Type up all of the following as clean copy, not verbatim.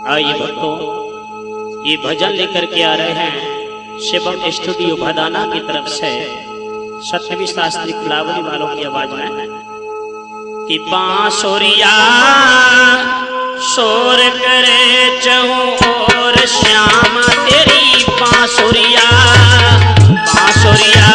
आइए भक्तों, ये भजन लेकर के आ रहे हैं शिवम स्टूडियो भदाना की तरफ से सत्यवी शास्त्री फुलावली वालों की आवाज में कि बांसुरिया शोर करे चहु और श्याम तेरी बांसुरिया बांसुरिया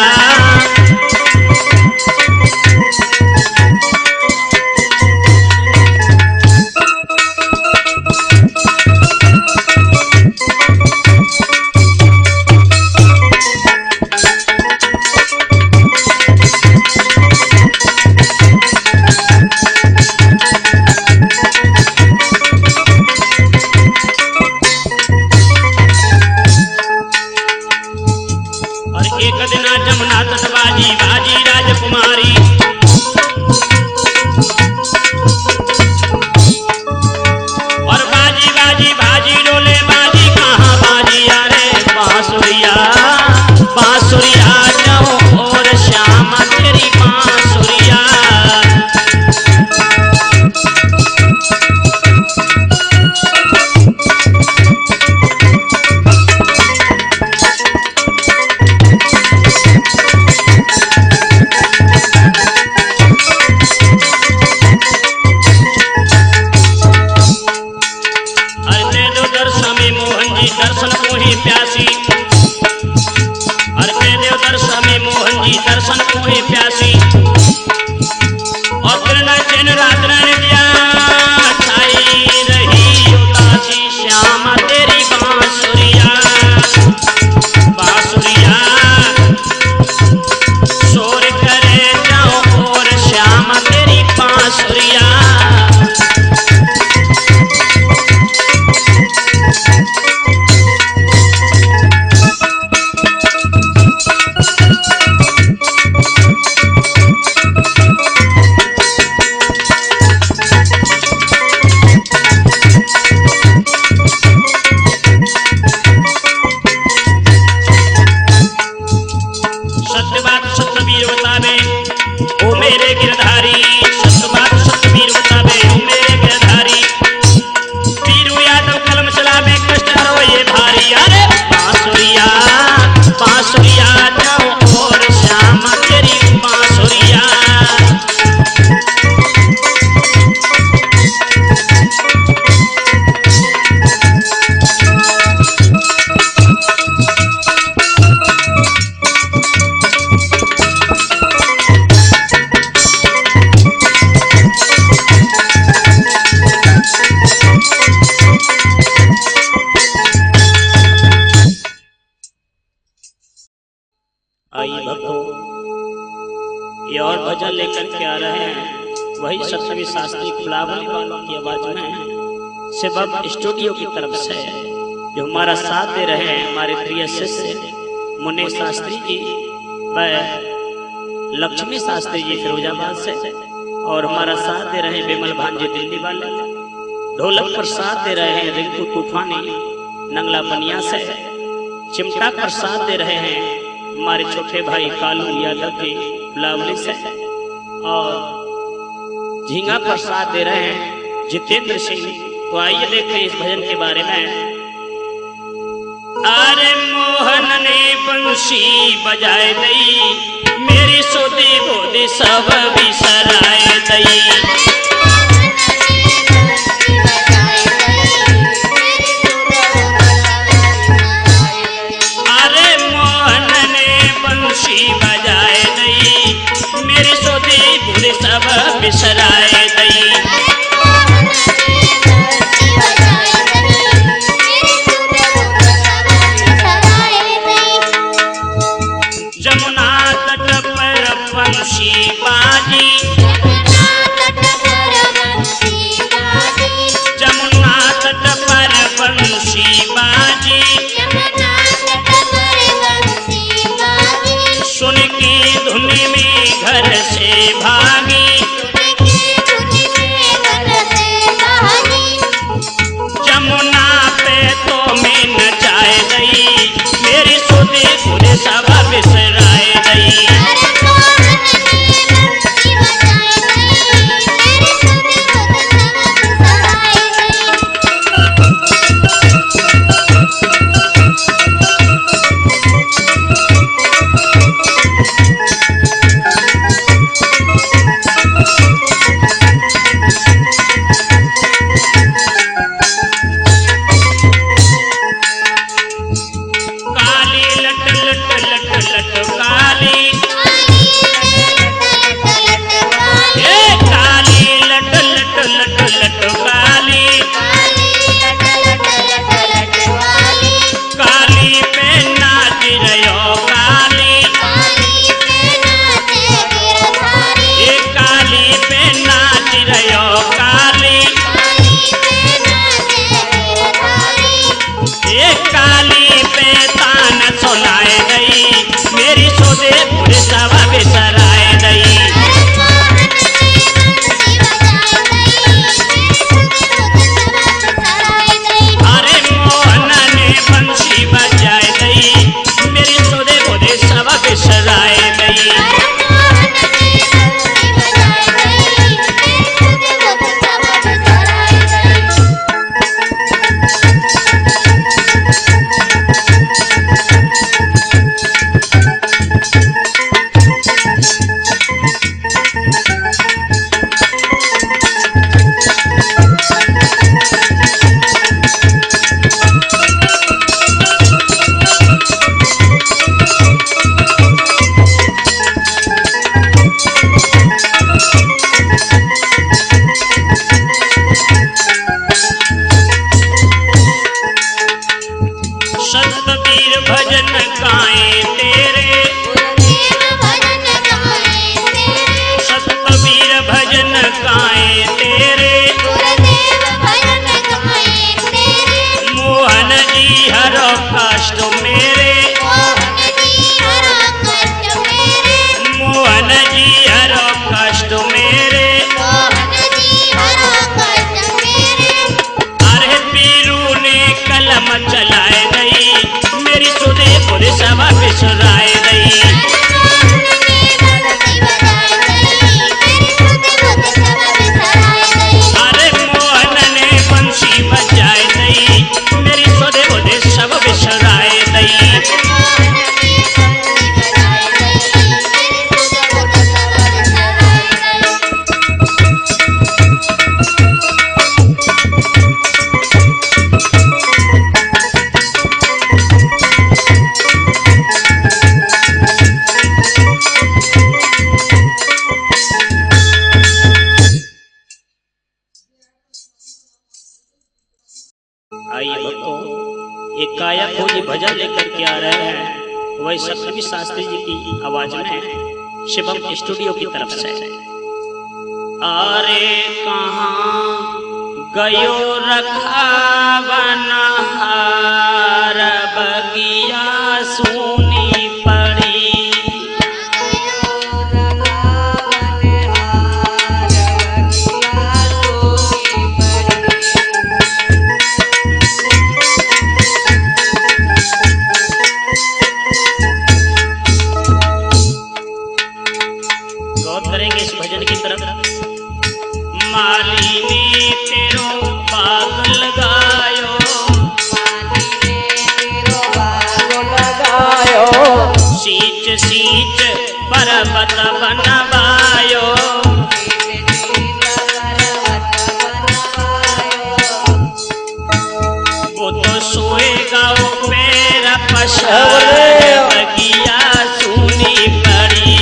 जमुना तट बाजी बाजी राजकुमारी और बाजी बाजी बाजी डोले बाजी कहाँ बाजी अरे बांसुरिया बांसुरिया जाओ और श्याम तेरी बांसुरिया दर्शन को ही प्यासी हर के देव दर्शन में मोहन जी दर्शन को ही प्यासी और फिर न दिन रात न दिया छाई रही उदासी श्याम तेरी बांसुरिया बांसुरिया शोर करे जाओ और श्याम तेरी बांसुरिया मेरे गिरधारी सत्य बात सत्य वीर बतावे ओ मेरे गिरधारी वीरू यादव कलम चलावे कष्ट हरो ये भारी अरे बांसुरिया बांसुरिया जाओ और श्याम तेरी बांसुरिया आइए भक्तों, ये और भजन लेकर के आ रहे हैं वही सत्यवी शास्त्री फुलावली वालों की आवाज में शिवम स्टूडियो की तरफ से जो हमारा साथ दे रहे हैं हमारे प्रिय शिष्य मुन्ने शास्त्री जी व लक्ष्मी शास्त्री जी फिरोजाबाद से और हमारा साथ दे रहे हैं विमल भांजे दिल्ली वाले ढोलक पर साथ दे रहे हैं रिंकू तूफानी नंगला बनिया से चिमटा पर साथ दे रहे हैं हमारे छोटे भाई कालू यादव जी फुलावली से और झींगा पर साथ दे रहे हैं जितेंद्र सिंह। तो आइए देखते हैं इस भजन के बारे में। अरे मोहन ने बंसी बजाए दई मेरी सोदी बोदी सब बिसराए दई बजाए दई मेरी सोदी बुरी सब बिसराए दई जमुना तट पर बंसी बाजी जमुना तट पर बंसी बाजी सुन की धुन में घर से भागी जमुना पे तो मैं नचाए गई मेरी सोदी पूरे सब बिसराए गई सतबीर भजन गाए तेरे, सतबीर भजन गाए तेरे, मोहन जी हरो कष्ट मेरे, मोहन जी हरो कष्ट मेरे, अरे पीरू ने कलम चलाए गई, मेरी सुधे पुरे सभा बिसराए गई। अरे मोहन ने बंसी बजाए गई, मेरी सुधे पुरे सब बिसराए गई। आइए भक्तों, एक काया खोजी भजन लेकर के आ रहे हैं, वही सप्तमी शास्त्री जी की आवाज में शिवम स्टूडियो की तरफ से। अरे कहाँ गयो रखावन हार बगिया सुनी पड़ी, करेंगे इस भजन की तरफ। मालिनी तेरो बाग लगायो, सींच सींच पर्वत बनवायो, वो तो सोएगा वो मेरा पसार बगिया सुनी पड़ी।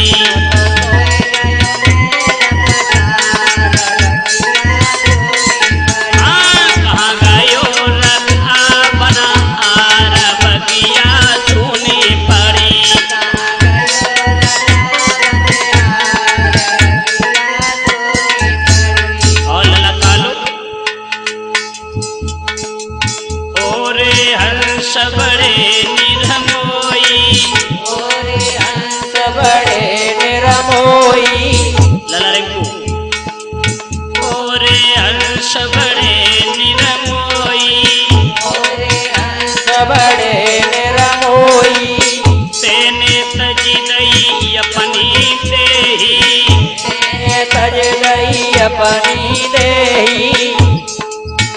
अपनी देही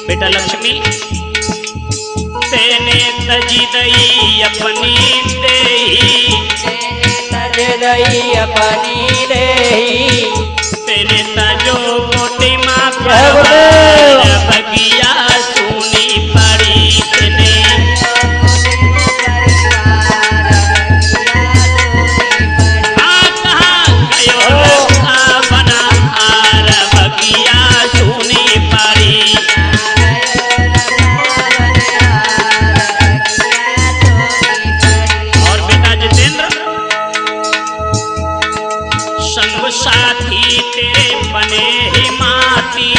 बेटा लक्ष्मी तेने तजी दई अपनी देही, तज दई अपनी देही, तेने तजो मोटी माँ बगिया सुनी पड़ी। तेने साथी तेरे बने ही माती,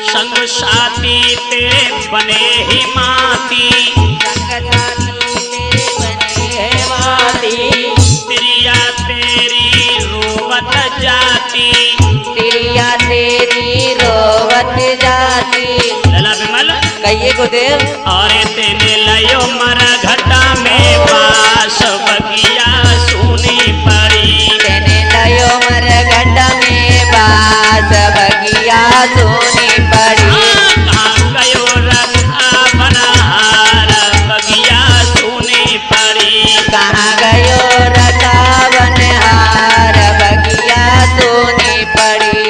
संग साथी तेरे बने ही माती, तिरिया तेरी रोवत जाती, तिरिया तेरी रोवत जाती। लला विमल कहिए गुरुदेव। और तेने लयो मरा घटा में बास बगिया सुनी पड़ी, तेने लयो मर घटा में बास बगिया सुनी पड़ी। कहाँ गयो रखा बनहार बगिया सुनी पड़ी, कहाँ गयो रखा बनहार बगिया सुनी पड़ी।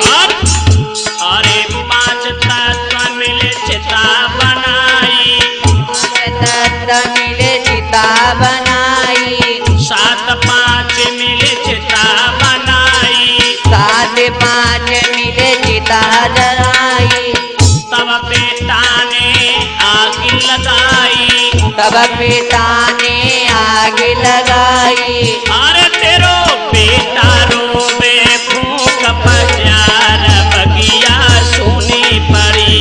अरे पांच तत्व मिले चिता बनाई, मिले चिता बनाई, सात पांच मिले चिता बनाई, सात पांच मिले चिता जलाई। तब लगाई, तब पिता ने आग लगाई। अरे तेरो बेटा रोवे फूंक बाजार, बगिया सुनी पड़ी।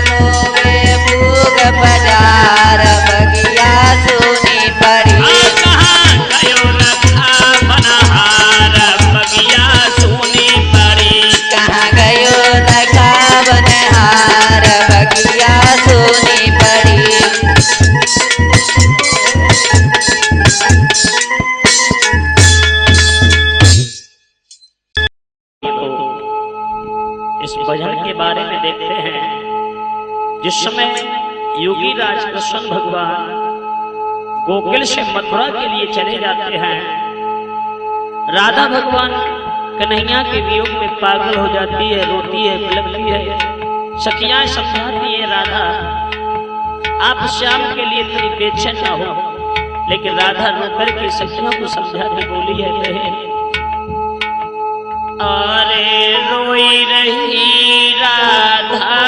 रोवे फूंक बाजार, बगिया सुनी पड़ी। कहाँ गयो रखा बनहार, बगिया सुनी पड़ी। कहाँ गयो रखा बनहार, बगिया सुनी पड़ी। इस भजन के बारे में देखते हैं, जिस समय योगी राज कृष्ण भगवान गोकुल से मथुरा के लिए चले जाते हैं, राधा भगवान कन्हैया के वियोग में पागल हो जाती है, रोती है, बिलखती है। सखियां समझाती है, राधा आप श्याम के लिए इतनी बेचैन ना हो। लेकिन राधा रोकर के सखियों को समझाती बोली है, बहन अरे रोई रही राधा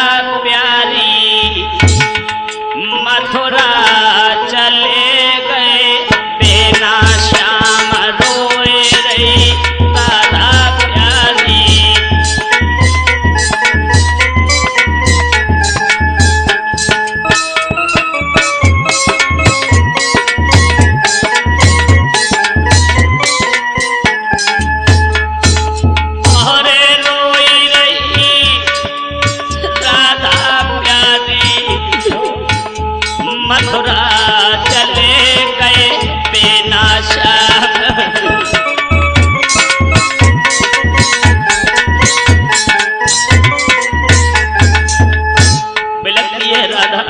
प्यारी, मथुरा चले गए बिना श्याम, रोए रही राधा प्यारी। मथुरा चले गए बिना श्याम, बिलखती है राधा।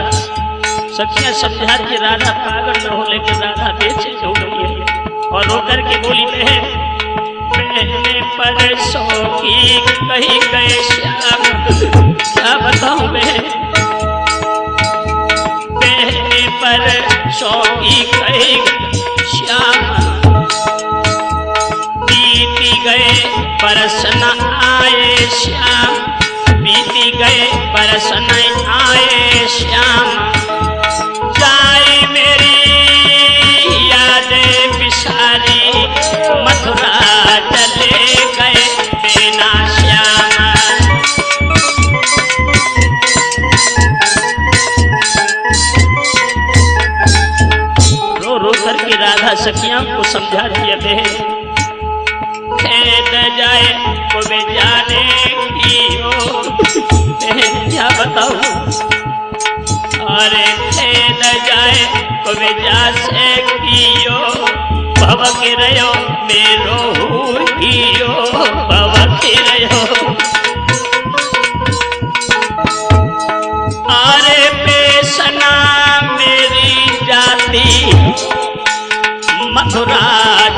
सखियां समझाती राधा पागल न हो, लेकिन राधा बेचैन हो गई है और रोकर के बोली बहने पर सो की कही गए श्याम। क्या बताऊं बहन, पर शौकी कहे श्याम, बीती गए बरस न आए श्याम, बीती गए बरस न आए श्याम। जाए मेरी यादें बिसारी, मथुरा चले गए बिना श्याम। रो करके राधा सखियां को समझा दिया, खेद जाए को जाने की हो, क्या बताऊं। अरे खेद जाए को जा से कियो, भव के रहो मेरो कियो, भव के रहो। अरे बेसना मेरी जाति, मथुरा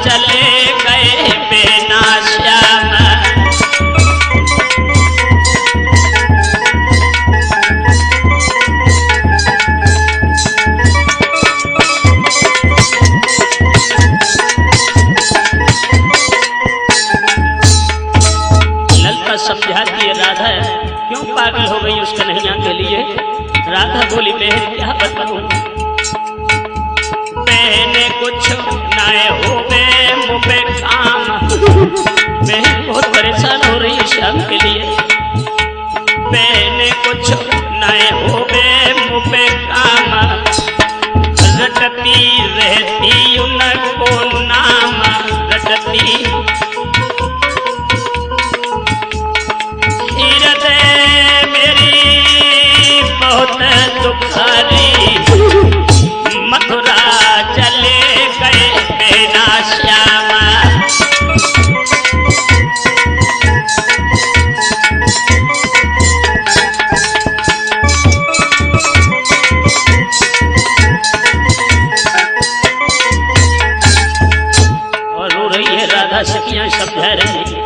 चले गए बिना श्याम। ललता समझाती है राधा क्यों पागल हो गई उस कन्हैया के लिए। राधा बोली, बहन क्या बताऊं, बहने कुछ नए हो गए मुझे काम। बहन बहुत परेशान हो रही है श्याम के लिए। बहने कुछ नए हो गए मुझे काम, रटती रहती उनको नाम, रटती हृदय मेरी बहुत दुखारी, मथुरा चले गए बिना श्याम। और रो रही है राधा, सखियां समझा रही है।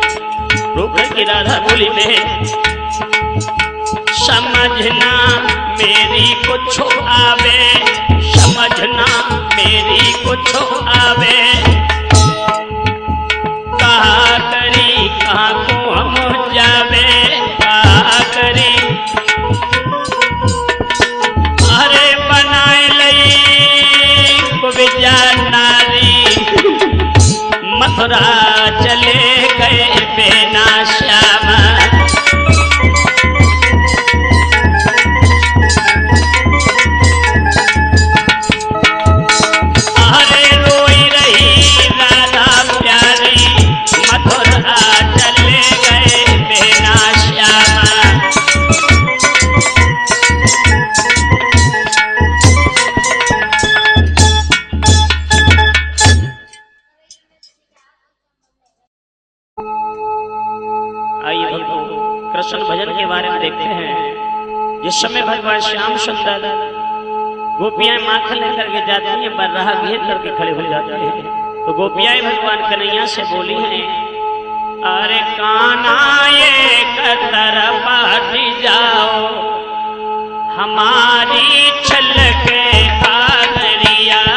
रो करके राधा बोली, बहन समझना मेरी कुछ आवे, समझना मेरी कुछ आवे। कहा करी कहाँ को हम जावे, कहा करी आइए भक्तों कृष्ण भजन के बारे में देखते हैं। जिस समय भगवान श्याम सुंदर गोपियां माखन लेकर के जाती हैं पर राह घेर करके खड़े हो जाते हैं, तो गोपियां भगवान कन्हैया से बोली हैं, अरे कान्हा एक तरफ हट जाओ हमारी छलक कागरिया।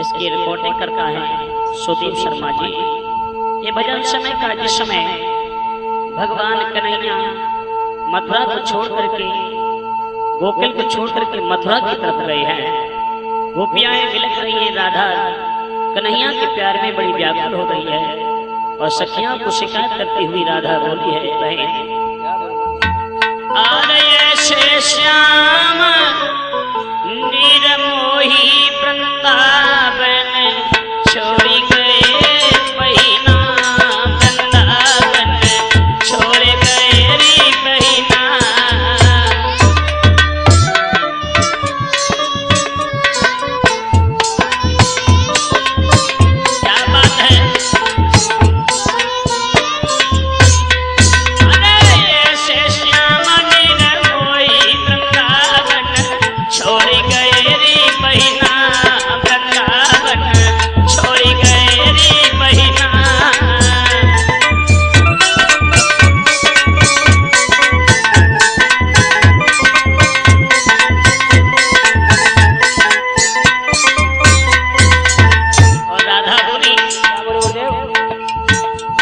इसकी रिपोर्टिंग करता है सुदीप शर्मा जी। ये भजन समय का जिस समय भगवान कन्हैया मथुरा को छोड़ करके गोकुल को छोड़ करके मथुरा की तरफ गए हैं, गोपियां विलख रही हैं, राधा कन्हैया के प्यार में बड़ी व्याकुल हो गई है और सखियां को शिकायत करती हुई राधा बोली है, बहन ऐसे श्याम निर्मोही वृंदावन छोड़ी गए बहिना, वृंदावन छोड़ गए री बहिना। क्या बात है, अरे ऐसे श्याम निर्मोही वृंदावन छोड़ गए री बहिना, वृंदावन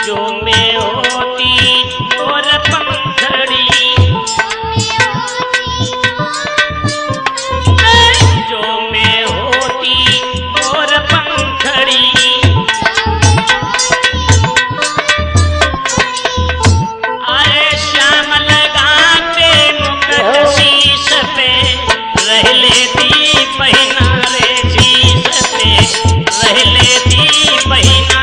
जो मैं होती और पंखड़ी, जो मैं होती और पंखड़ी, अरे श्याम लगाते मुकुट शीश पे, रह लेती बहिना रे शीश पे, रह लेती बहिना।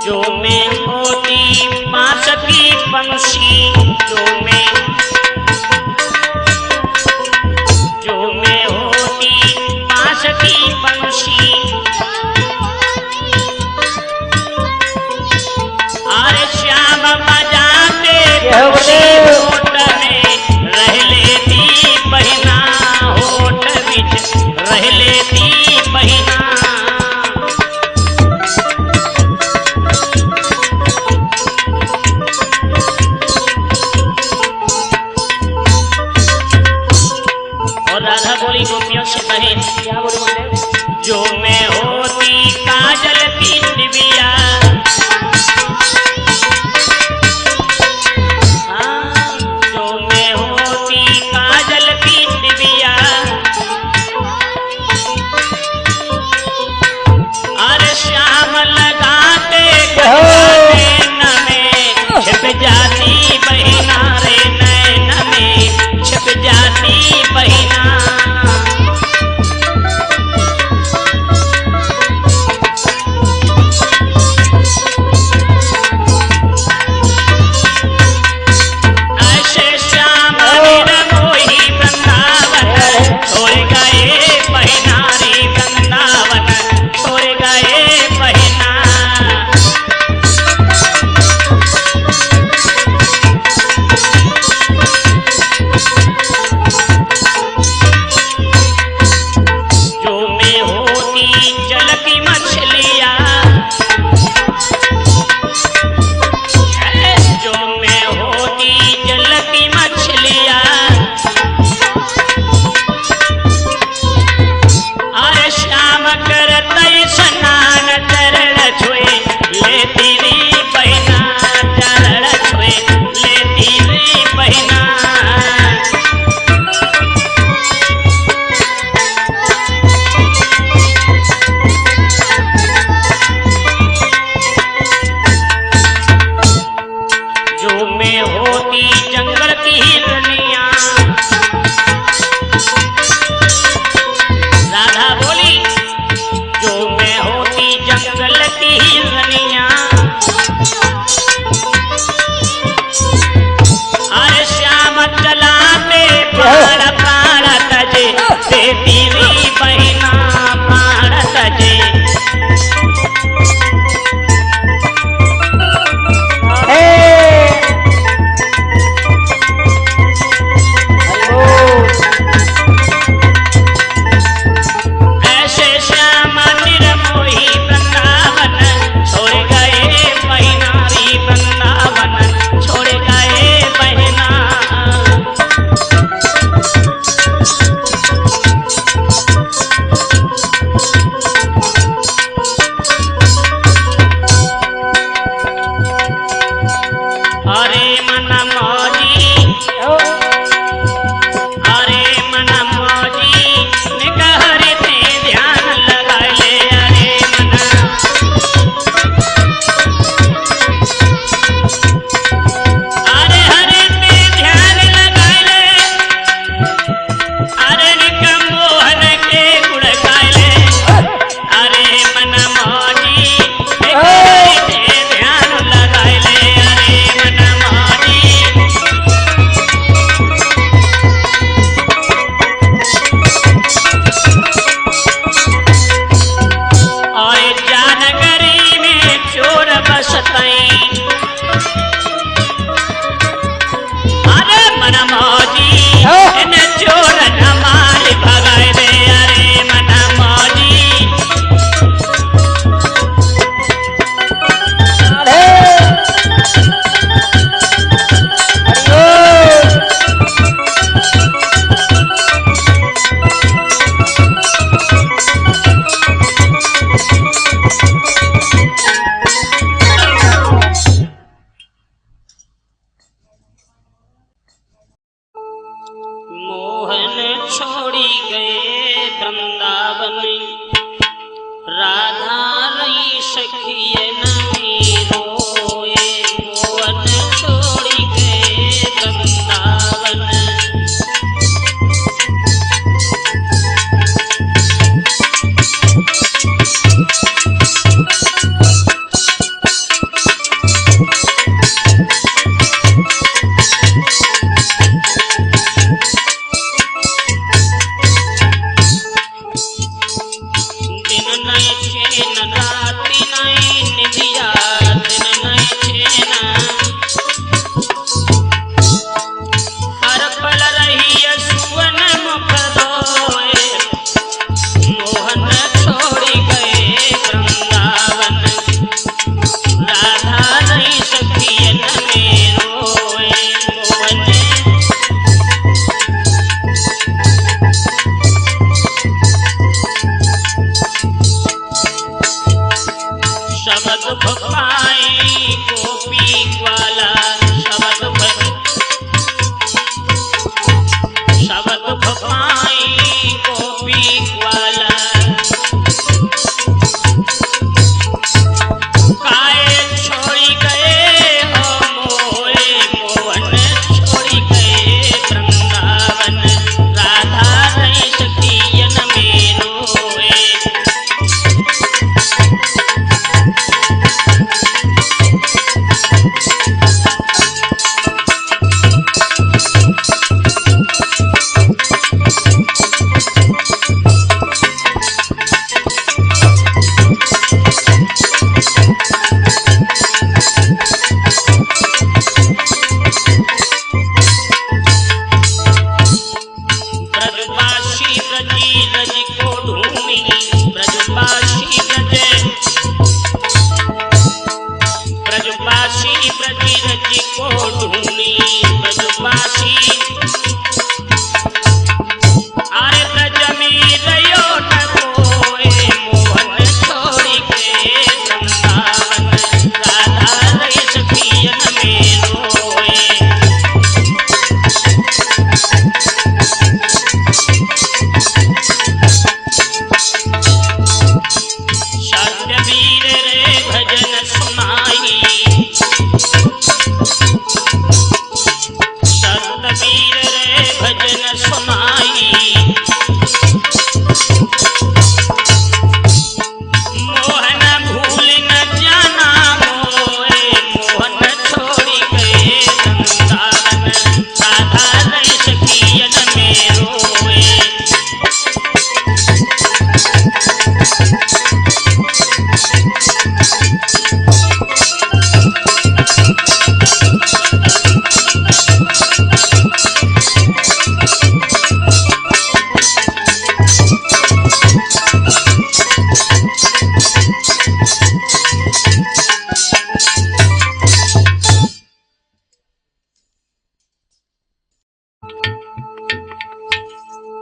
जो मैं होती बांस की पंछी, जो मैं होती बांस की पंछी, अरे श्याम बजाते पंछी होठ में, रह लेती बहिना होठ बिच, रह लेती बहिना। राधा बोली गोपियों से कहे, क्या बोले? जो मैं होती काजल की डिबिया, जो मैं होती काजल की डिबिया, अरे श्याम लगाते नैन में, छिप जाती बहिना रे नैन में, छिप जाती बहिना। ऐसे श्याम मोही वृंदावन, छोड़ गए बहिना रे वृंदावन, छोड़ गए बहिना। मोहन छोड़ी गए वृंदावन, राधा रही सखियन में रोए, मोहन छोड़ी गए वृंदावन।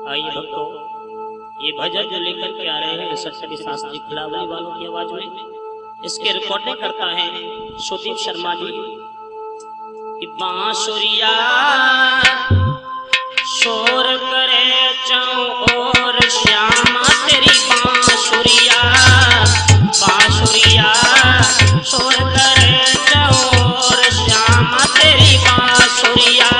आइए भक्तों, ये भजन जो लेकर के आ रहे हैं सत्संगी शास्त्री फुलावली वालों की आवाज में, इसके रिकॉर्डिंग करता है सुदीप शर्मा जी। बांसुरिया शोर करे चाऊ और श्यामा तेरी बांसुरिया, बांसुरिया शोर करे चाऊ और श्यामा तेरी बांसुरिया।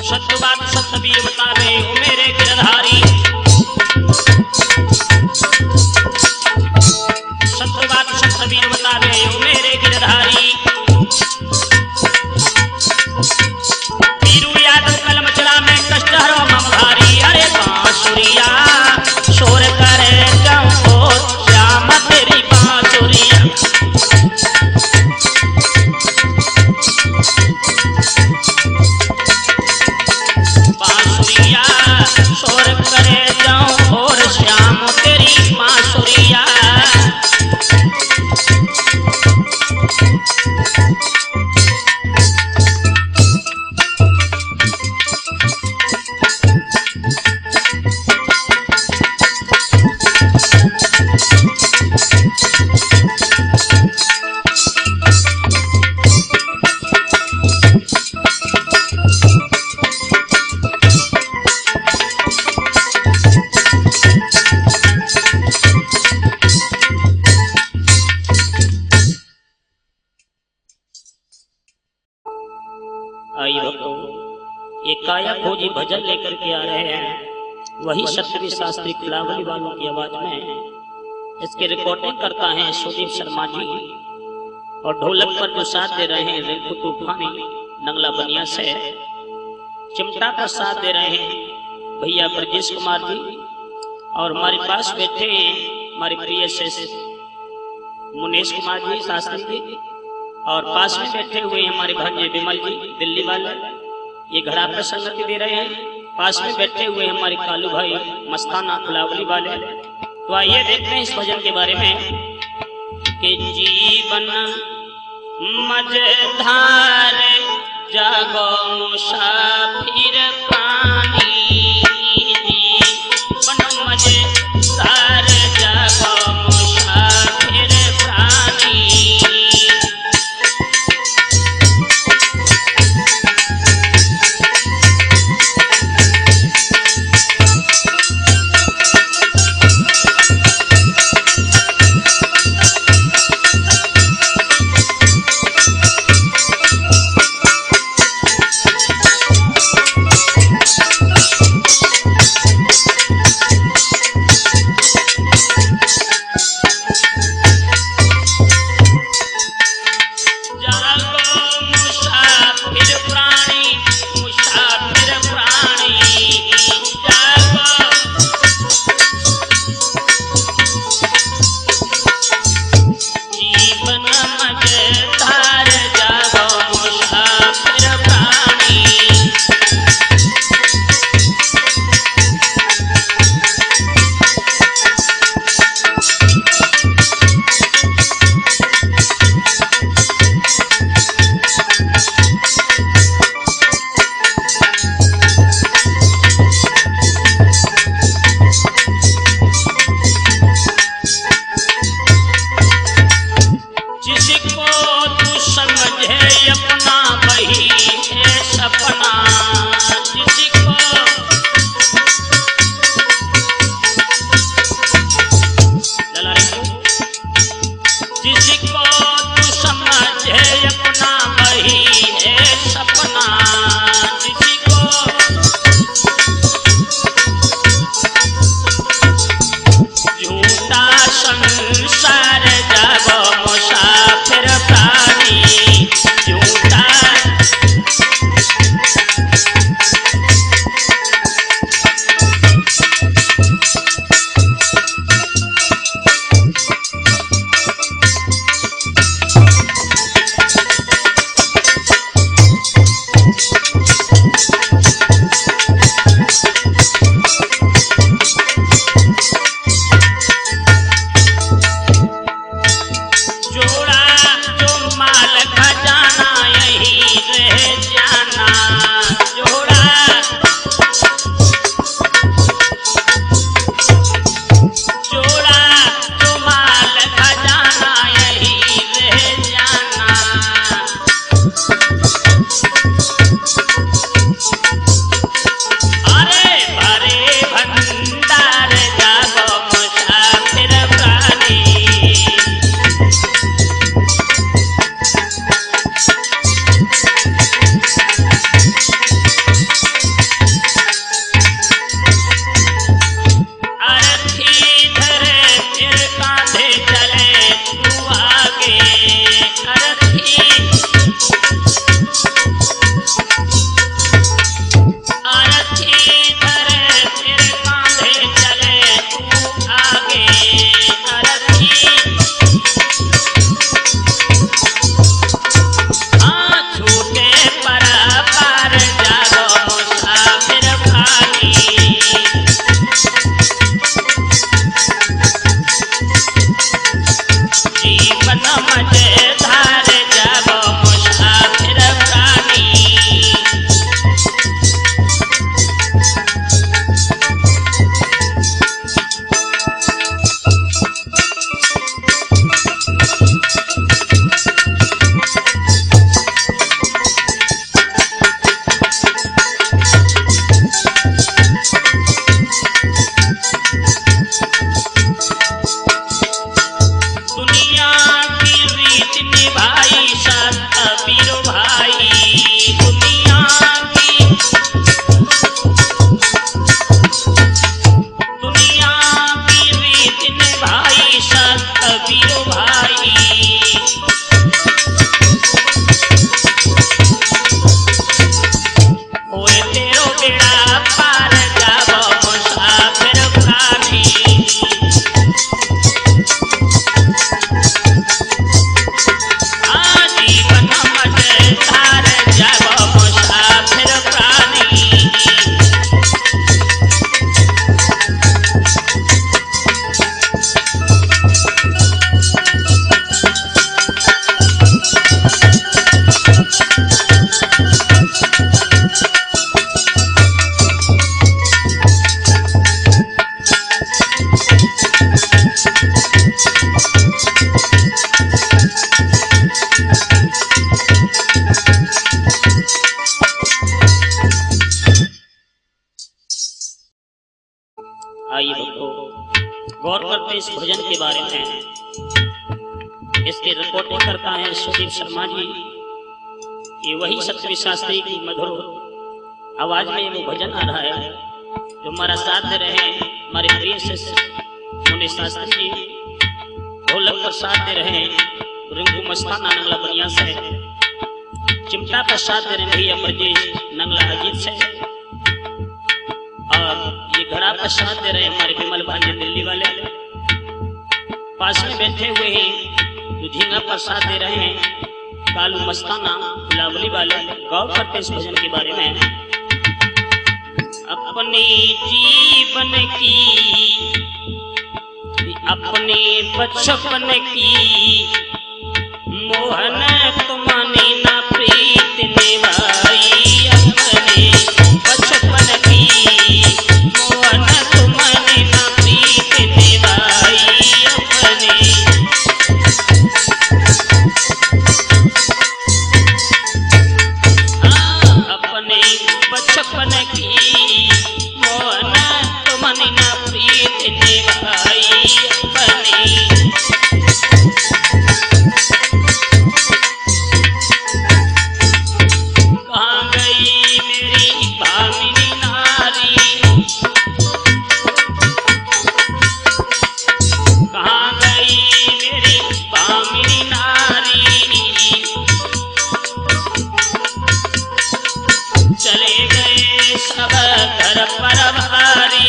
सत्य बात सतवीर बतावे ओ मेरे गिरधारी, सत्य बात सतवीर बतावे ओ मेरे गिरधारी। वीरू यादव कलम चला में कष्ट हरो मम भारी, अरे बांसुरिया शोर करे चंपोर श्याम तेरी बांसुरिया। बांसुरिया शोर करे चंपोर श्याम तेरी बांसुरिया। आई भक्तों, ये काया खोजी भजन लेकर के आ रहे हैं वही सतवीर शास्त्री कुलावली वालों की आवाज में। इसके रिकॉर्डिंग करता है सुदीप शर्मा जी और ढोलक पर जो साथ दे रहे हैं रिंकू तूफानी नंगला बनिया से। चिमटा पर साथ दे रहे हैं भैया ब्रजेश कुमार जी और हमारे पास बैठे हैं हमारे प्रिय से मुनेश कुमार जी शास्त्री जी और पास में बैठे हुए हैं हमारे भांजे विमल जी दिल्ली वाले, ये घड़ा पर संगति दे रहे हैं। पास में बैठे हुए हैं हमारे कालू भाई मस्ताना कुलावली वाले। तो आइए देखते हैं इस भजन के बारे में कि जीवन मझधार जागो मुसाफिर प्राणी, जीवन मझधार जागो मुसाफिर प्राणी। गौर करते इस भजन के बारे में। इसकी रिपोर्टिंग करता है सुदीप शर्मा जी। ये वही सत्यवी शास्त्री की मधुर आवाज में वो भजन आ रहा है जो हमारा साथ दे रहे हैं हमारे प्रिय शिष्य मुनि शास्त्री जी। ढोलक पर साथ दे रहे हैं रिंकू मस्ताना नंगला बनिया से। चिमटा पर साथ दे रहे हैं भैया ब्रजेश नंगला अजीत से। और ये घड़ा पर साथ दे रहे हैं हमारे विमल भांजे दिल्ली वाले। पास में बैठे हुए हैं जो झींगा पर साथ दे रहे हैं कालू मस्ताना लावली वाले। गौर करते इस भजन के बारे में। अपने जीवन की अपने बचपन की मोहन तुमने ना प्रीत निभाई। अपने बचपन की मोहन तुमने ना प्रीत निभाई। अपने बचपन की मोहन तुमने ना प्रीत निभाई। कहाँ गई मेरी भामिनी नारी, कहाँ गई मेरी भामिनी नारी। चले गए सब घर पर भारी,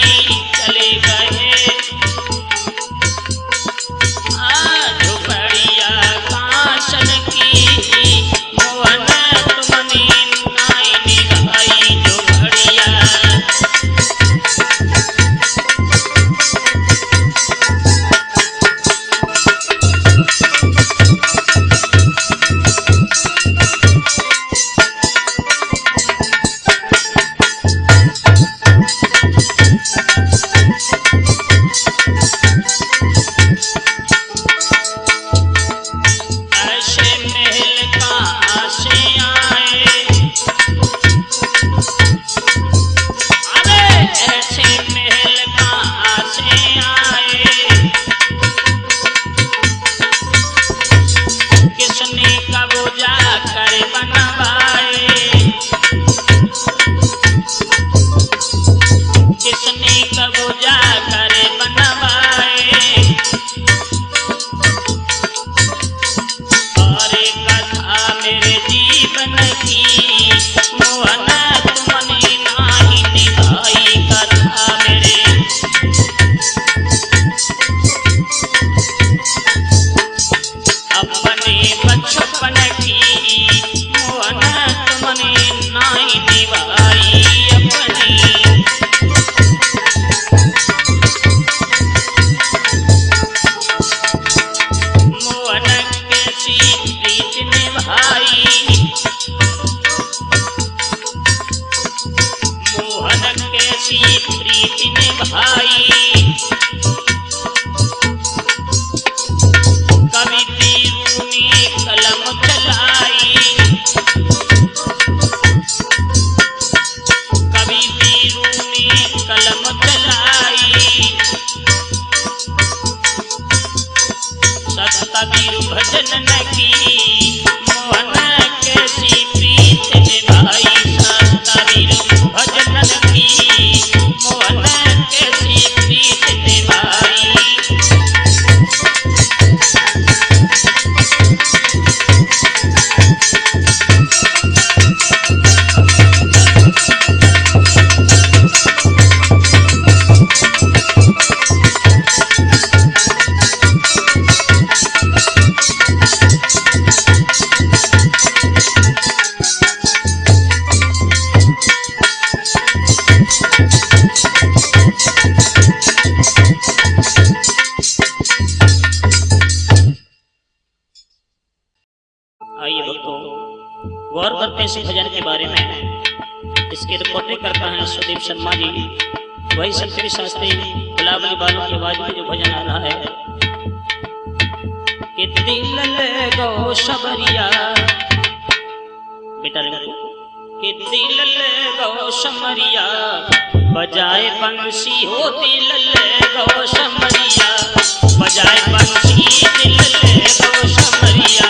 चले गए झुपड़िया कांचन की मोहन तुमने नाई निभाई। झुपड़िया गौर करते इस भजन के बारे में। इसकी रिपोर्टिंग करता है सुदीप शर्मा जी। वही सत्यवी शास्त्री गुलाबली बालों की आवाज में जो भजन आ रहा है कि दिल ले गो शबरिया। बेटा रिंकू कि दिल ले गो समरिया बजाए बंसी हो, दिल ले गो समरिया बजाए बंसी, दिल ले गो समरिया।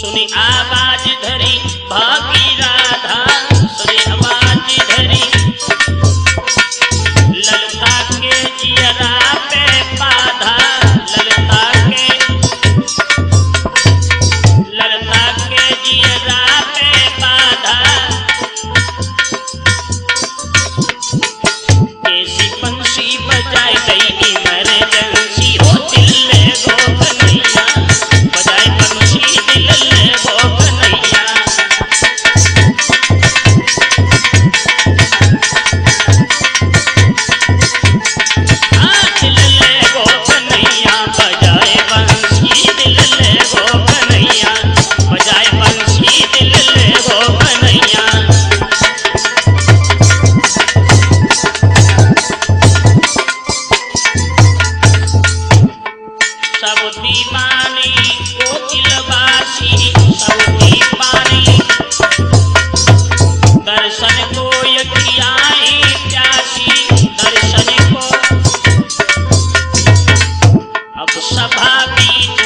सुनी आवाज धरी भागी राधा, सुनी आवाज धरी ललता के जियरा पे बाधा, ललता के जियरा पे बाधा। कैसी बंसी बजाई गई इमरजेंसी हो, दिल ले गो कन्हैया बजाए बंसी, दिल ले गो कन्हैया। हाँ दिल ले गो कन्हैया बजाए बंसी, दिल ले गो कन्हैया बजाए बंसी, दिल ले गो कन्हैया। सब दीवानी कोकिलवासी, सब दीवानी दर्शन को यखियाई प्यासी, दर्शन को अब सभा बीच